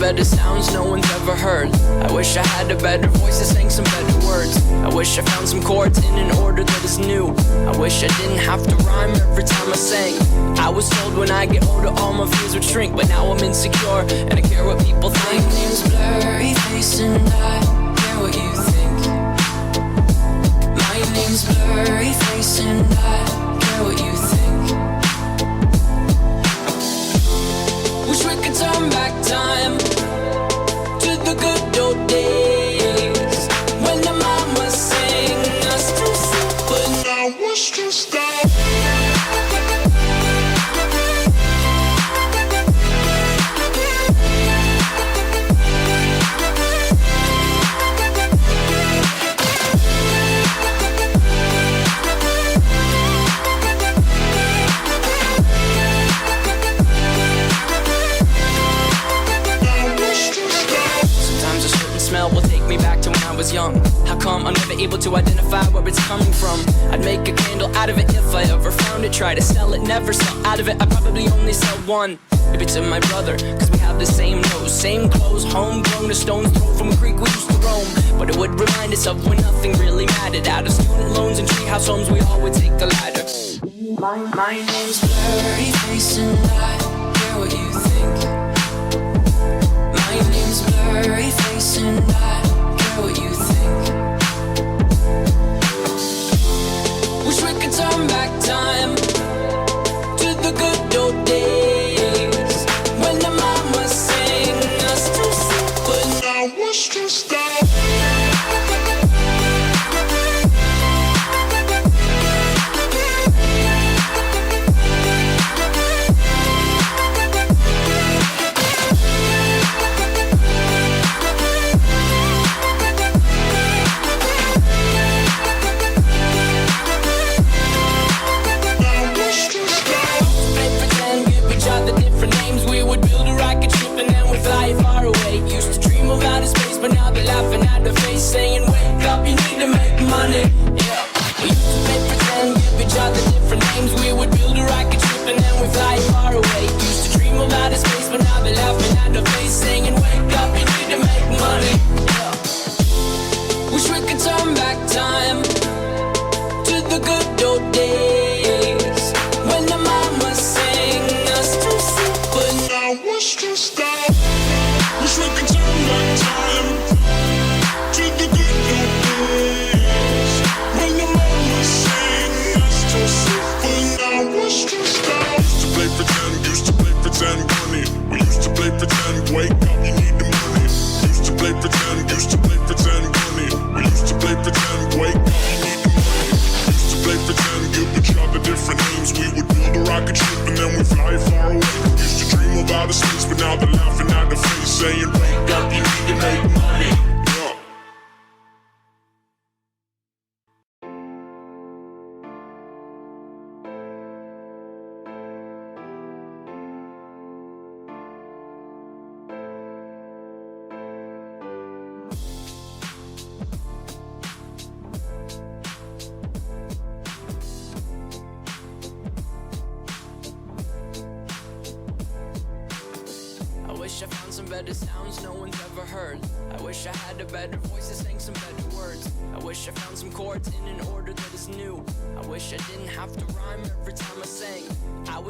better sounds no one's ever heard. I wish I had a better voice that sang some better words. I wish I found some chords in an order that is new. I wish I didn't have to rhyme every time I sang. I was told when I get older all my fears would shrink, but now I'm insecure and I care what people think. My name's Blurry Face and I care what you think. My name's Blurry Face and I care what you think. Wish we could turn back time to the good old days when the mama sang us to sleep, but now it's just that. Will take me back to when I was young. How come I'm never able to identify where it's coming from? I'd make a candle out of it if I ever found it. Try to sell it, never sell out of it. I probably only sell one. Maybe to my brother, cause we have the same nose, same clothes, homegrown, a stone's throw from a creek we used to roam. But it would remind us of when nothing really mattered. Out of student loans and treehouse homes, we all would take the ladder. My name's Blurry Face and I care what you think. My name's Blurry Face and I care what you think. Wish we could turn back time to the good old days when the mama sang us to sleep, but now it's just that. But now they're laughing at the face, saying, wake up, you need to make money. Yeah, we used to play pretend, give each other different names. We would build a rocket ship and then we fly far away. Used to dream of outer space, but now they're laughing at the face, saying, wake up, you need to make money. Yeah. Wish we could turn back time to the good old days when the mama sang us to sleep, but now it's just that. Wish we could turn back time to the good old days when the mama sang us to sleep, but now it's just that. Used to play pretend, bunny. We used to play pretend, wake up, you need the money. Used to play pretend, bunny. We used to play pretend, wake up, you need the money. Used to play pretend, give each other different names. We would build a rocket ship and then we fly far away. Used to dream of outer space, but now they're laughing at the face, saying, wake up, you need to make money. Yeah. I wish I found some better sounds no one's ever heard. I wish I had a better voice that sang some better words. I wish I found some chords in an order that is new. I wish I didn't have to rhyme every time I sang. I was